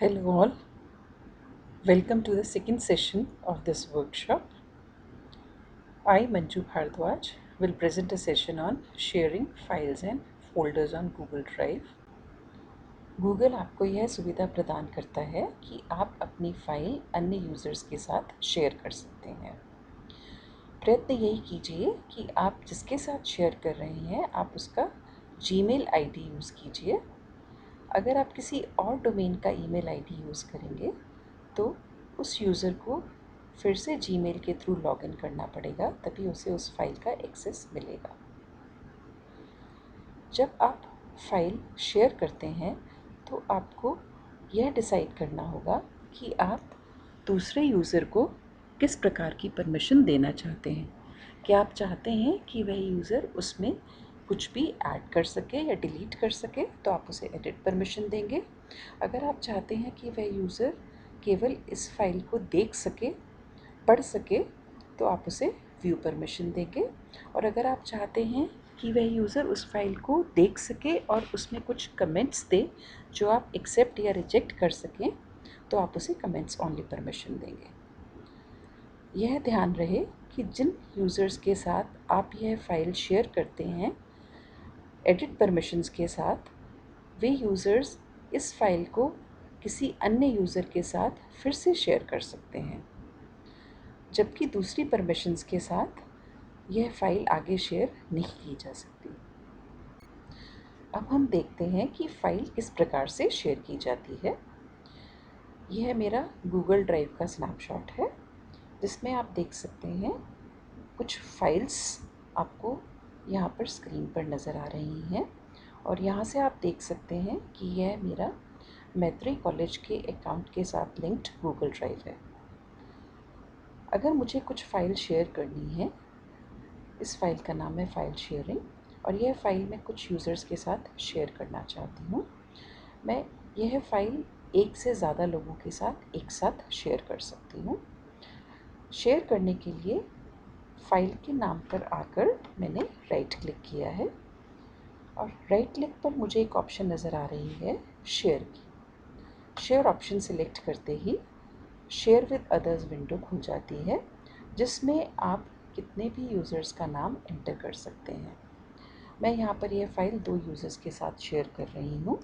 Hello all, welcome to the second session of this workshop. I, Manju Bhardwaj, will present a session on sharing files and folders on Google Drive. Google आपको यह सुविधा प्रदान करता है कि आप अपनी फाइल अन्य यूज़र्स के साथ शेयर कर सकते हैं। प्रयत्न यही कीजिए कि आप जिसके साथ शेयर कर रहे हैं आप उसका जीमेल आईडी यूज़ कीजिए। अगर आप किसी और डोमेन का ईमेल आईडी यूज़ करेंगे तो उस यूज़र को फिर से जीमेल के थ्रू लॉगिन करना पड़ेगा, तभी उसे उस फाइल का एक्सेस मिलेगा। जब आप फाइल शेयर करते हैं तो आपको यह डिसाइड करना होगा कि आप दूसरे यूज़र को किस प्रकार की परमिशन देना चाहते हैं। क्या आप चाहते हैं कि वह यूज़र उसमें कुछ भी ऐड कर सके या डिलीट कर सके तो आप उसे एडिट परमिशन देंगे। अगर आप चाहते हैं कि वह यूज़र केवल इस फाइल को देख सके, पढ़ सके, तो आप उसे व्यू परमिशन देंगे। और अगर आप चाहते हैं कि वह यूज़र उस फाइल को देख सके और उसमें कुछ कमेंट्स दे जो आप एक्सेप्ट या रिजेक्ट कर सकें, तो आप उसे कमेंट्स ओनली परमिशन देंगे। यह ध्यान रहे कि जिन यूज़र्स के साथ आप यह फाइल शेयर करते हैं एडिट परमिशंस के साथ, वे यूज़र्स इस फाइल को किसी अन्य यूज़र के साथ फिर से शेयर कर सकते हैं, जबकि दूसरी परमिशंस के साथ यह फाइल आगे शेयर नहीं की जा सकती। अब हम देखते हैं कि फाइल किस प्रकार से शेयर की जाती है। यह मेरा गूगल ड्राइव का स्नैपशॉट है, जिसमें आप देख सकते हैं कुछ फाइल्स आपको यहाँ पर स्क्रीन पर नज़र आ रही हैं। और यहाँ से आप देख सकते हैं कि यह मेरा मैत्री कॉलेज के अकाउंट के साथ लिंक्ड गूगल ड्राइव है। अगर मुझे कुछ फ़ाइल शेयर करनी है, इस फाइल का नाम है फाइल शेयरिंग, और यह फाइल मैं कुछ यूज़र्स के साथ शेयर करना चाहती हूँ। मैं यह फाइल एक से ज़्यादा लोगों के साथ एक साथ शेयर कर सकती हूँ। शेयर करने के लिए फाइल के नाम पर आकर मैंने राइट क्लिक किया है और राइट क्लिक पर मुझे एक ऑप्शन नज़र आ रही है शेयर की। शेयर ऑप्शन सिलेक्ट करते ही शेयर विद अदर्स विंडो खुल जाती है, जिसमें आप कितने भी यूज़र्स का नाम एंटर कर सकते हैं। मैं यहाँ पर यह फाइल 2 यूज़र्स के साथ शेयर कर रही हूँ।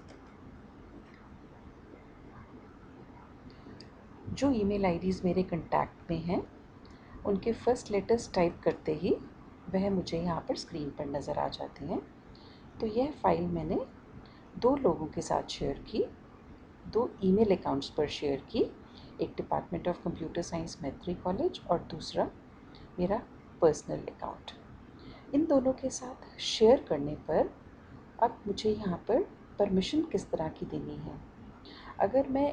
जो ईमेल आईडीज़ मेरे कंटैक्ट में हैं उनके फर्स्ट लेटर्स टाइप करते ही वह मुझे यहाँ पर स्क्रीन पर नज़र आ जाते हैं। तो यह फाइल मैंने 2 लोगों के साथ शेयर की, 2 ईमेल अकाउंट्स पर शेयर की, एक डिपार्टमेंट ऑफ कंप्यूटर साइंस मैत्री कॉलेज और दूसरा मेरा पर्सनल अकाउंट। इन दोनों के साथ शेयर करने पर अब मुझे यहाँ पर परमिशन किस तरह की देनी है। अगर मैं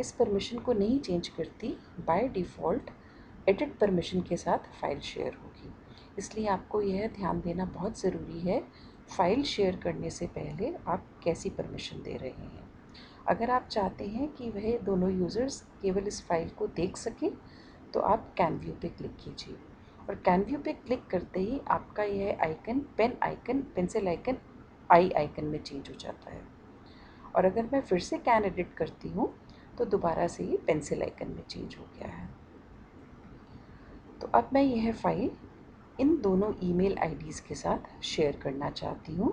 इस परमिशन को नहीं चेंज करती, बाय डिफ़ॉल्ट एडिट परमिशन के साथ फाइल शेयर होगी। इसलिए आपको यह ध्यान देना बहुत ज़रूरी है फाइल शेयर करने से पहले आप कैसी परमिशन दे रहे हैं। अगर आप चाहते हैं कि वह दोनों यूज़र्स केवल इस फाइल को देख सकें तो आप कैन व्यू पे क्लिक कीजिए, और कैन व्यू पे क्लिक करते ही आपका यह icon pen icon, pencil icon, eye icon में चेंज हो जाता है। और अगर मैं फिर से कैन एडिट करती हूँ तो दोबारा से ये पेंसिल आइकन में चेंज हो गया है। तो अब मैं यह फाइल इन दोनों ईमेल आईडीज़ के साथ शेयर करना चाहती हूँ,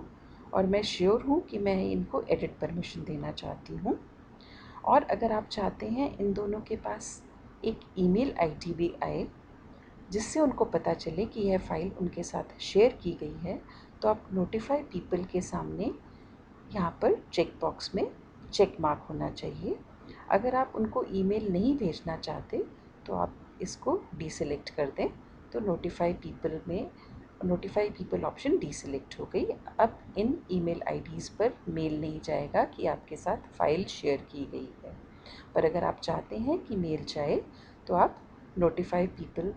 और मैं श्योर हूँ कि मैं इनको एडिट परमिशन देना चाहती हूँ। और अगर आप चाहते हैं इन दोनों के पास एक ईमेल आईडी भी आए जिससे उनको पता चले कि यह फ़ाइल उनके साथ शेयर की गई है, तो आप नोटिफाई पीपल के सामने यहाँ पर चेक बॉक्स में चेक मार्क होना चाहिए। अगर आप उनको ईमेल नहीं भेजना चाहते तो आप इसको डीसेलेक्ट कर दें, तो नोटिफाई पीपल ऑप्शन डीसेलेक्ट हो गई। अब इन ईमेल आईडीज़ पर मेल नहीं जाएगा कि आपके साथ फ़ाइल शेयर की गई है। पर अगर आप चाहते हैं कि मेल जाए तो आप नोटिफाई पीपल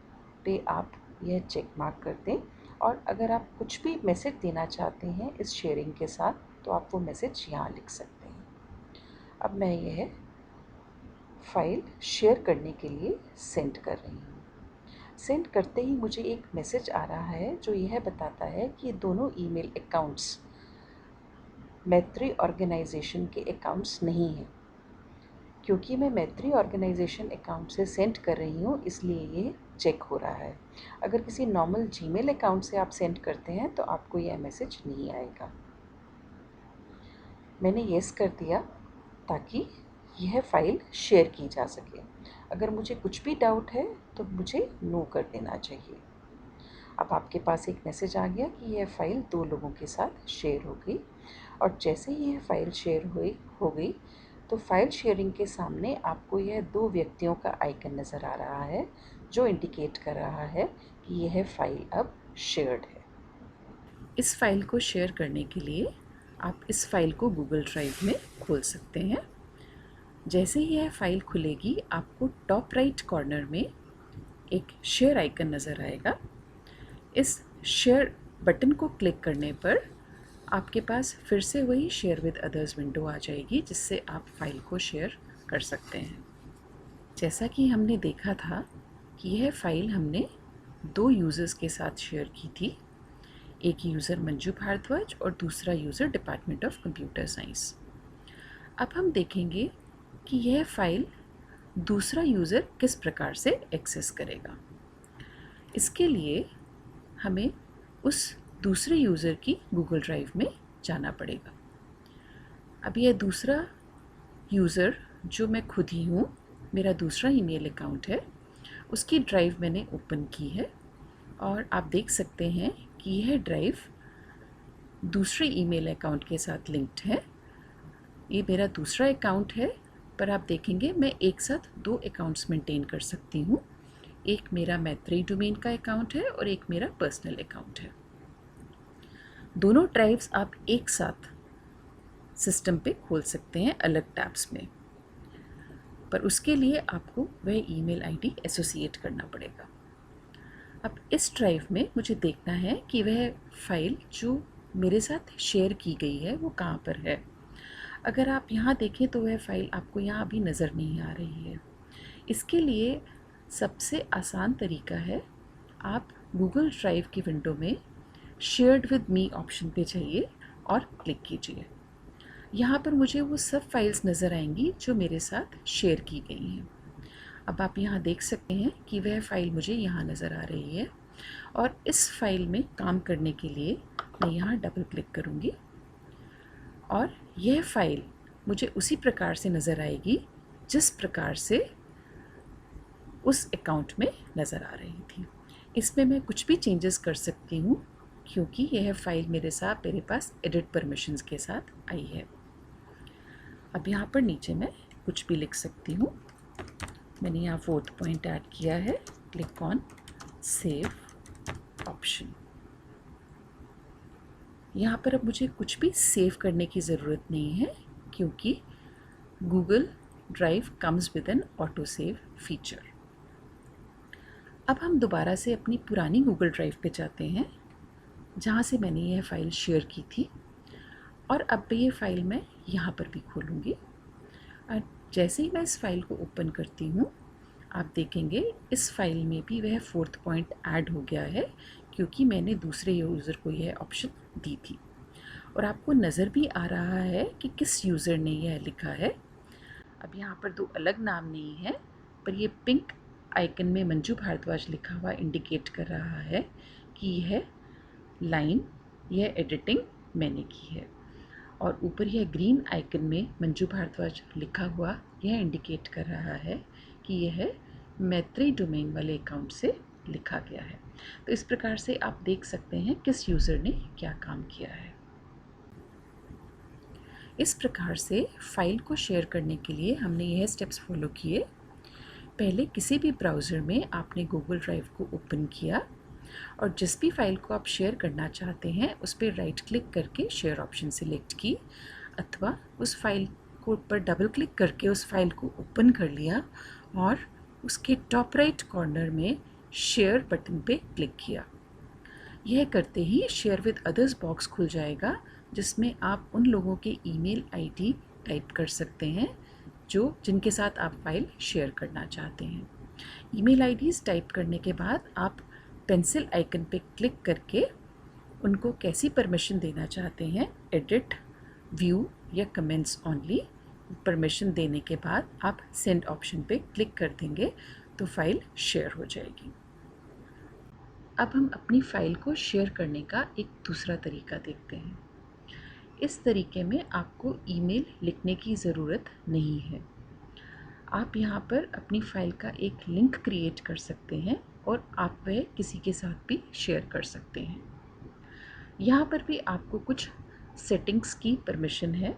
पे आप यह चेक मार्क कर दें, और अगर आप कुछ भी मैसेज देना चाहते हैं इस शेयरिंग के साथ तो आप वो मैसेज यहाँ लिख सकते हैं। अब मैं यह फाइल शेयर करने के लिए सेंड कर रही हूँ। सेंड करते ही मुझे एक मैसेज आ रहा है जो यह बताता है कि दोनों ईमेल अकाउंट्स मैत्री ऑर्गेनाइजेशन के अकाउंट्स नहीं हैं। क्योंकि मैं मैत्री ऑर्गेनाइजेशन अकाउंट से सेंड कर रही हूँ इसलिए ये चेक हो रहा है। अगर किसी नॉर्मल जीमेल अकाउंट से आप सेंड करते हैं तो आपको यह मैसेज नहीं आएगा। मैंने येस कर दिया ताकि यह फ़ाइल शेयर की जा सके। अगर मुझे कुछ भी डाउट है तो मुझे नो कर देना चाहिए। अब आपके पास एक मैसेज आ गया कि यह फ़ाइल 2 लोगों के साथ शेयर हो गई, और जैसे ही यह फ़ाइल शेयर हो गई तो फाइल शेयरिंग के सामने आपको यह 2 व्यक्तियों का आइकन नज़र आ रहा है जो इंडिकेट कर रहा है कि यह फ़ाइल अब शेयर्ड है। इस फ़ाइल को शेयर करने के लिए आप इस फ़ाइल को गूगल ड्राइव में खोल सकते हैं। जैसे ही यह फ़ाइल खुलेगी आपको टॉप राइट कॉर्नर में एक शेयर आइकन नज़र आएगा। इस शेयर बटन को क्लिक करने पर आपके पास फिर से वही शेयर विद अदर्स विंडो आ जाएगी जिससे आप फाइल को शेयर कर सकते हैं। जैसा कि हमने देखा था कि यह फ़ाइल हमने 2 यूज़र्स के साथ शेयर की थी, एक यूज़र मंजू भारद्वाज और दूसरा user department of computer science. अब हम देखेंगे कि यह फ़ाइल दूसरा यूज़र किस प्रकार से एक्सेस करेगा। इसके लिए हमें उस दूसरे यूज़र की गूगल ड्राइव में जाना पड़ेगा। अब यह दूसरा यूज़र जो मैं खुद ही हूँ, मेरा दूसरा ईमेल अकाउंट है, उसकी ड्राइव मैंने ओपन की है और आप देख सकते हैं कि यह ड्राइव दूसरे ईमेल अकाउंट के साथ लिंक्ड है। ये मेरा दूसरा अकाउंट है, पर आप देखेंगे मैं एक साथ 2 अकाउंट्स मेंटेन कर सकती हूँ। एक मेरा मैत्री डोमेन का अकाउंट है और एक मेरा पर्सनल अकाउंट है। दोनों ड्राइव्स आप एक साथ सिस्टम पे खोल सकते हैं अलग टैब्स में, पर उसके लिए आपको वह ईमेल आईडी एसोसिएट करना पड़ेगा। अब इस ड्राइव में मुझे देखना है कि वह फाइल जो मेरे साथ शेयर की गई है वो कहाँ पर है। अगर आप यहाँ देखें तो वह फाइल आपको यहाँ अभी नज़र नहीं आ रही है। इसके लिए सबसे आसान तरीका है, आप गूगल ड्राइव की विंडो में शेयर्ड विद मी ऑप्शन पे जाइए और क्लिक कीजिए। यहाँ पर मुझे वो सब फाइल्स नज़र आएंगी जो मेरे साथ शेयर की गई हैं। अब आप यहाँ देख सकते हैं कि वह फ़ाइल मुझे यहाँ नज़र आ रही है, और इस फाइल में काम करने के लिए मैं यहाँ डबल क्लिक करूँगी और यह फ़ाइल मुझे उसी प्रकार से नज़र आएगी जिस प्रकार से उस अकाउंट में नज़र आ रही थी। इसमें मैं कुछ भी चेंजेस कर सकती हूँ क्योंकि यह फ़ाइल मेरे पास एडिट परमिशंस के साथ आई है। अब यहाँ पर नीचे मैं कुछ भी लिख सकती हूँ। मैंने यहाँ 4th पॉइंट ऐड किया है, क्लिक ऑन सेव ऑप्शन। यहाँ पर अब मुझे कुछ भी सेव करने की ज़रूरत नहीं है क्योंकि Google drive comes with N auto save feature. अब हम दोबारा से अपनी पुरानी गूगल ड्राइव पे जाते हैं जहाँ से मैंने यह फ़ाइल शेयर की थी, और अब ये फ़ाइल मैं यहाँ पर भी खोलूँगी। और जैसे ही मैं इस फ़ाइल को ओपन करती हूँ आप देखेंगे इस फ़ाइल में भी वह 4th पॉइंट ऐड हो गया है क्योंकि मैंने दूसरे यूज़र को यह ऑप्शन दी थी, और आपको नज़र भी आ रहा है कि किस यूज़र ने यह लिखा है। अब यहाँ पर 2 अलग नाम नहीं है, पर ये पिंक आइकन में मंजू भारद्वाज लिखा हुआ इंडिकेट कर रहा है कि यह लाइन, यह एडिटिंग मैंने की है, और ऊपर यह ग्रीन आइकन में मंजू भारद्वाज लिखा हुआ यह इंडिकेट कर रहा है कि यह मैत्री डोमेन वाले अकाउंट से लिखा गया है। तो इस प्रकार से आप देख सकते हैं किस यूज़र ने क्या काम किया है। इस प्रकार से फ़ाइल को शेयर करने के लिए हमने यह स्टेप्स फॉलो किए। पहले किसी भी ब्राउज़र में आपने गूगल ड्राइव को ओपन किया और जिस भी फाइल को आप शेयर करना चाहते हैं उस पर राइट क्लिक करके शेयर ऑप्शन सिलेक्ट की, अथवा उस फाइल को पर डबल क्लिक करके उस फाइल को ओपन कर लिया और उसके टॉप राइट कॉर्नर में शेयर बटन पे क्लिक किया। यह करते ही शेयर विद अदर्स बॉक्स खुल जाएगा जिसमें आप उन लोगों के ईमेल आईडी टाइप कर सकते हैं जिनके साथ आप फाइल शेयर करना चाहते हैं। ईमेल आईडीज़ टाइप करने के बाद आप पेंसिल आइकन पे क्लिक करके उनको कैसी परमिशन देना चाहते हैं, एडिट, व्यू या कमेंट्स ओनली, परमिशन देने के बाद आप सेंड ऑप्शन पे क्लिक कर देंगे तो फाइल शेयर हो जाएगी। अब हम अपनी फ़ाइल को शेयर करने का एक दूसरा तरीका देखते हैं। इस तरीके में आपको ईमेल लिखने की ज़रूरत नहीं है। आप यहाँ पर अपनी फ़ाइल का एक लिंक क्रिएट कर सकते हैं और आप वह किसी के साथ भी शेयर कर सकते हैं। यहाँ पर भी आपको कुछ सेटिंग्स की परमिशन है।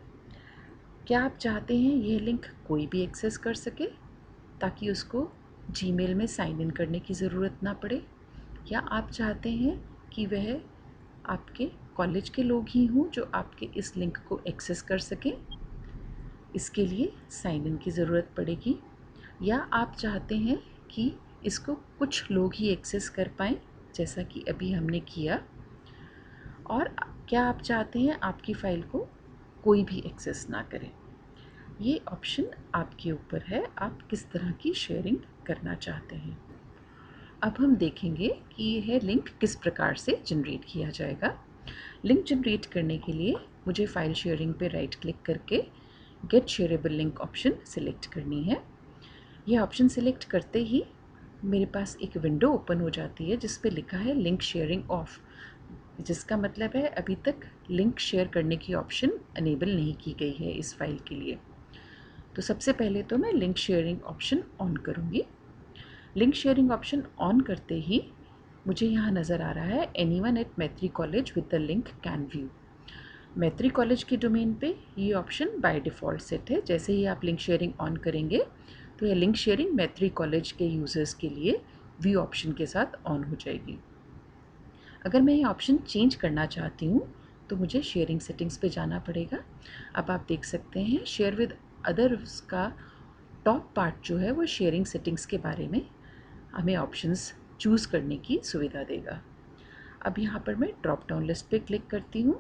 क्या आप चाहते हैं यह लिंक कोई भी एक्सेस कर सके ताकि उसको जीमेल में साइन इन करने की ज़रूरत ना पड़े, या आप चाहते हैं कि वह आपके कॉलेज के लोग ही हों जो आपके इस लिंक को एक्सेस कर सकें, इसके लिए साइन इन की ज़रूरत पड़ेगी, या आप चाहते हैं कि इसको कुछ लोग ही एक्सेस कर पाएँ जैसा कि अभी हमने किया, और क्या आप चाहते हैं आपकी फ़ाइल को कोई भी एक्सेस ना करे। ये ऑप्शन आपके ऊपर है, आप किस तरह की शेयरिंग करना चाहते हैं। अब हम देखेंगे कि यह लिंक किस प्रकार से जनरेट किया जाएगा। लिंक जनरेट करने के लिए मुझे फ़ाइल शेयरिंग पे राइट क्लिक करके get shareable link option select करनी है। यह ऑप्शन सिलेक्ट करते ही मेरे पास एक विंडो ओपन हो जाती है जिस पे लिखा है लिंक शेयरिंग ऑफ, जिसका मतलब है अभी तक लिंक शेयर करने की ऑप्शन अनेबल नहीं की गई है इस फाइल के लिए। तो सबसे पहले तो मैं लिंक शेयरिंग ऑप्शन ऑन करूँगी। लिंक शेयरिंग ऑप्शन ऑन करते ही मुझे यहाँ नज़र आ रहा है एनीवन एट मैत्री college with the link can view. मैत्री कॉलेज के डोमेन पे ये ऑप्शन बाय डिफ़ॉल्ट सेट है। जैसे ही आप लिंक शेयरिंग ऑन करेंगे तो यह लिंक शेयरिंग मैत्री कॉलेज के यूज़र्स के लिए व्यू ऑप्शन के साथ ऑन हो जाएगी। अगर मैं ये ऑप्शन चेंज करना चाहती हूँ तो मुझे शेयरिंग सेटिंग्स पे जाना पड़ेगा। अब आप देख सकते हैं शेयर विद अदर्स का टॉप पार्ट जो है वो शेयरिंग सेटिंग्स के बारे में हमें ऑप्शंस चूज़ करने की सुविधा देगा। अब यहाँ पर मैं ड्रॉप डाउन लिस्ट पे क्लिक करती हूँ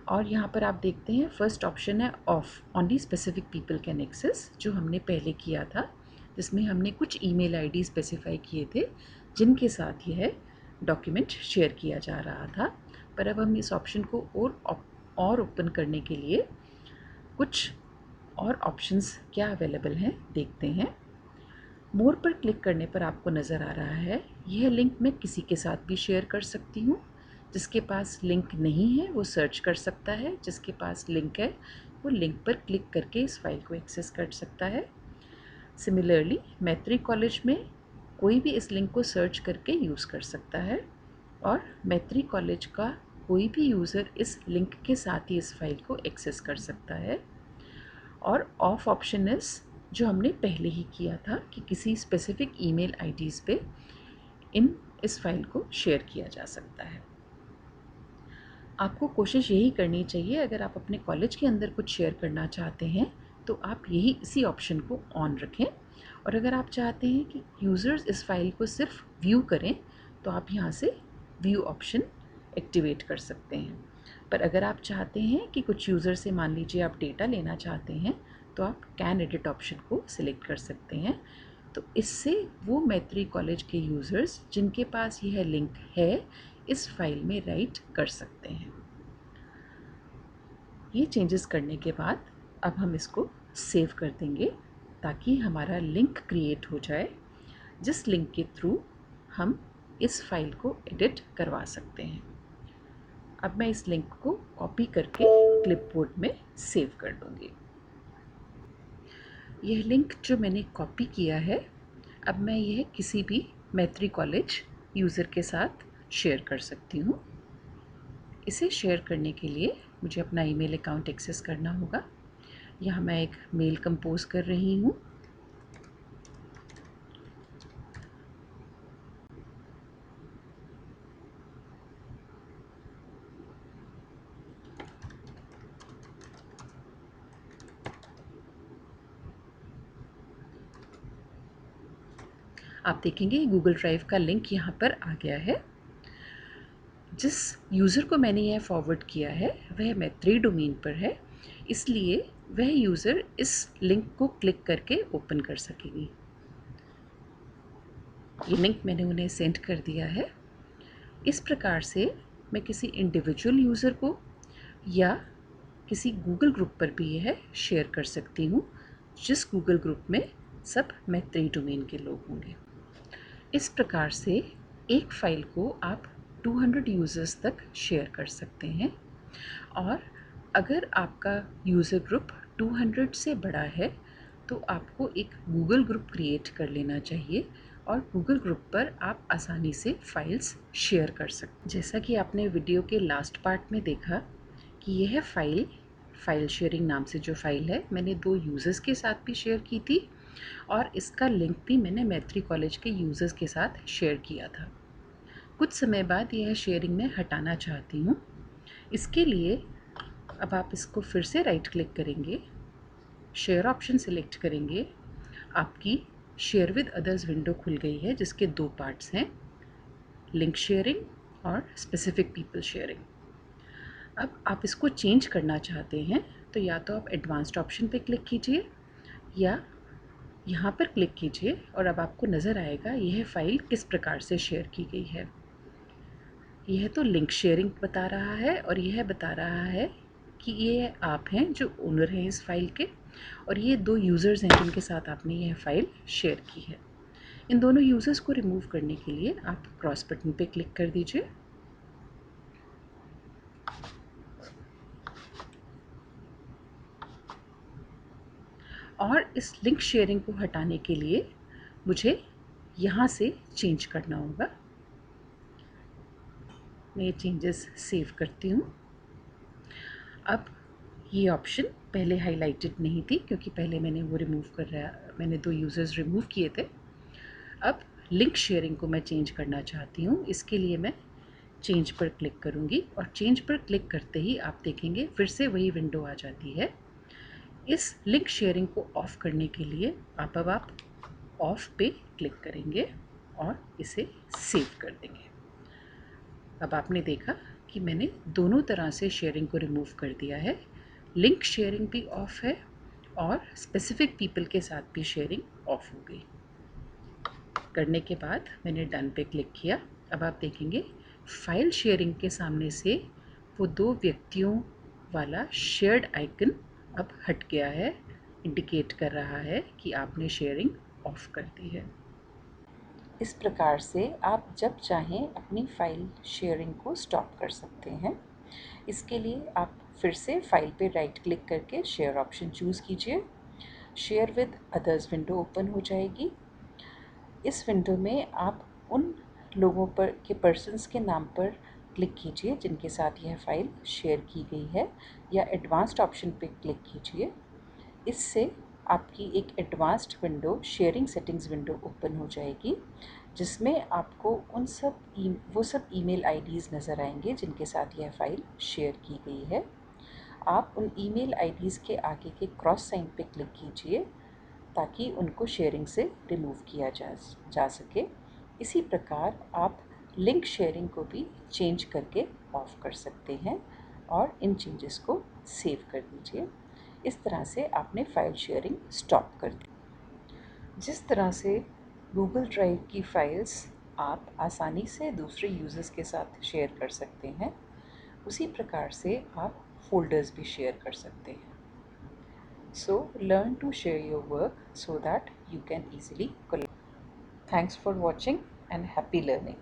और यहाँ पर आप देखते हैं फर्स्ट ऑप्शन है of only specific people can access, जो हमने पहले किया था, जिसमें हमने कुछ ईमेल आईडी स्पेसिफाई किए थे जिनके साथ यह डॉक्यूमेंट शेयर किया जा रहा था। पर अब हम इस ऑप्शन को और ओपन करने के लिए कुछ और ऑप्शंस क्या अवेलेबल हैं देखते हैं। मोर पर क्लिक करने पर आपको नज़र आ रहा है यह लिंक मैं किसी के साथ भी शेयर कर सकती हूँ। जिसके पास लिंक नहीं है वो सर्च कर सकता है, जिसके पास लिंक है वो लिंक पर क्लिक करके इस फाइल को एक्सेस कर सकता है। सिमिलरली मैत्री कॉलेज में कोई भी इस लिंक को सर्च करके यूज़ कर सकता है और मैत्री कॉलेज का कोई भी यूज़र इस लिंक के साथ ही इस फाइल को एक्सेस कर सकता है। और ऑफ ऑप्शन जो हमने पहले ही किया था कि किसी स्पेसिफिक ईमेल आईडीज़ पे इस फाइल को शेयर किया जा सकता है। आपको कोशिश यही करनी चाहिए, अगर आप अपने कॉलेज के अंदर कुछ शेयर करना चाहते हैं तो आप इसी ऑप्शन को ऑन रखें, और अगर आप चाहते हैं कि यूज़र्स इस फाइल को सिर्फ व्यू करें तो आप यहाँ से व्यू ऑप्शन एक्टिवेट कर सकते हैं। पर अगर आप चाहते हैं कि कुछ यूज़र से मान लीजिए आप डेटा लेना चाहते हैं तो आप कैन एडिट ऑप्शन को सिलेक्ट कर सकते हैं। तो इससे वो मैत्री कॉलेज के यूज़र्स जिनके पास यह लिंक है इस फाइल में राइट कर सकते हैं। ये चेंजेस करने के बाद अब हम इसको सेव कर देंगे ताकि हमारा लिंक क्रिएट हो जाए जिस लिंक के थ्रू हम इस फाइल को एडिट करवा सकते हैं। अब मैं इस लिंक को कॉपी करके क्लिपबोर्ड में सेव कर दूँगी। यह लिंक जो मैंने कॉपी किया है अब मैं यह किसी भी मैत्री कॉलेज यूज़र के साथ शेयर कर सकती हूँ। इसे शेयर करने के लिए मुझे अपना ईमेल अकाउंट एक्सेस करना होगा। यहाँ मैं एक मेल कंपोज कर रही हूँ। आप देखेंगे गूगल ड्राइव का लिंक यहाँ पर आ गया है। जिस यूज़र को मैंने यह फॉरवर्ड किया है वह मैत्री डोमेन पर है, इसलिए वह यूज़र इस लिंक को क्लिक करके ओपन कर सकेगी। ये लिंक मैंने उन्हें सेंड कर दिया है। इस प्रकार से मैं किसी इंडिविजुअल यूज़र को या किसी गूगल ग्रुप पर भी यह शेयर कर सकती हूँ, जिस गूगल ग्रुप में सब मैत्री डोमेन के लोग होंगे। इस प्रकार से एक फ़ाइल को आप 200 यूज़र्स तक शेयर कर सकते हैं। और अगर आपका यूज़र ग्रुप 200 से बड़ा है तो आपको एक गूगल ग्रुप क्रिएट कर लेना चाहिए और गूगल ग्रुप पर आप आसानी से फाइल्स शेयर कर सकते हैं। जैसा कि आपने वीडियो के लास्ट पार्ट में देखा कि यह फाइल शेयरिंग नाम से जो फ़ाइल है, मैंने 2 यूज़र्स के साथ भी शेयर की थी और इसका लिंक भी मैंने मैत्री कॉलेज के यूज़र्स के साथ शेयर किया था। कुछ समय बाद यह शेयरिंग मैं हटाना चाहती हूँ। इसके लिए अब आप इसको फिर से राइट क्लिक करेंगे, शेयर ऑप्शन सिलेक्ट करेंगे, आपकी शेयर विद अदर्स विंडो खुल गई है जिसके 2 पार्ट्स हैं, लिंक शेयरिंग और स्पेसिफिक पीपल शेयरिंग। अब आप इसको चेंज करना चाहते हैं तो या तो आप एडवांस्ड ऑप्शन पे क्लिक कीजिए या यहाँ पर क्लिक कीजिए और अब आपको नज़र आएगा यह फ़ाइल किस प्रकार से शेयर की गई है। यह तो लिंक शेयरिंग बता रहा है और यह बता रहा है कि ये आप हैं जो ओनर हैं इस फ़ाइल के और ये 2 यूज़र्स हैं जिनके साथ आपने यह फ़ाइल शेयर की है। इन दोनों यूज़र्स को रिमूव करने के लिए आप क्रॉस बटन पे क्लिक कर दीजिए और इस लिंक शेयरिंग को हटाने के लिए मुझे यहाँ से चेंज करना होगा। मैं ये चेंजेस सेव करती हूँ। अब ये ऑप्शन पहले हाईलाइटेड नहीं थी क्योंकि पहले मैंने 2 यूज़र्स रिमूव किए थे। अब लिंक शेयरिंग को मैं चेंज करना चाहती हूँ। इसके लिए मैं चेंज पर क्लिक करूँगी और चेंज पर क्लिक करते ही आप देखेंगे फिर से वही विंडो आ जाती है। इस लिंक शेयरिंग को ऑफ़ करने के लिए आप ऑफ़ पे क्लिक करेंगे और इसे सेव कर देंगे। अब आपने देखा कि मैंने दोनों तरह से शेयरिंग को रिमूव कर दिया है। लिंक शेयरिंग भी ऑफ़ है और स्पेसिफिक पीपल के साथ भी शेयरिंग ऑफ़ हो गई। करने के बाद मैंने डन पे क्लिक किया। अब आप देखेंगे फाइल शेयरिंग के सामने से वो 2 व्यक्तियों वाला शेयर्ड आइकन अब हट गया है, इंडिकेट कर रहा है कि आपने शेयरिंग ऑफ़ कर दी है। इस प्रकार से आप जब चाहें अपनी फ़ाइल शेयरिंग को स्टॉप कर सकते हैं। इसके लिए आप फिर से फ़ाइल पे राइट क्लिक करके शेयर ऑप्शन चूज़ कीजिए। Share with others window open हो जाएगी। इस विंडो में आप उन लोगों पर के पर्सन्स के नाम पर क्लिक कीजिए जिनके साथ यह फ़ाइल शेयर की गई है या एडवांस्ड ऑप्शन पे क्लिक कीजिए। इससे आपकी एक advanced window sharing settings window open हो जाएगी जिसमें आपको वो सब ईमेल आईडीज़ नज़र आएंगे जिनके साथ यह फ़ाइल शेयर की गई है। आप उन ईमेल आईडीज़ के आगे के क्रॉस साइन पे क्लिक कीजिए ताकि उनको शेयरिंग से रिमूव किया जा सके। इसी प्रकार आप लिंक शेयरिंग को भी चेंज करके ऑफ़ कर सकते हैं और इन चेंजेस को सेव कर दीजिए। इस तरह से आपने फ़ाइल शेयरिंग स्टॉप कर दी। जिस तरह से गूगल ड्राइव की फ़ाइल्स आप आसानी से दूसरे यूज़र्स के साथ शेयर कर सकते हैं, उसी प्रकार से आप फ़ोल्डर्स भी शेयर कर सकते हैं। So learn to share your work so that you can easily collaborate. Thanks for watching and happy learning.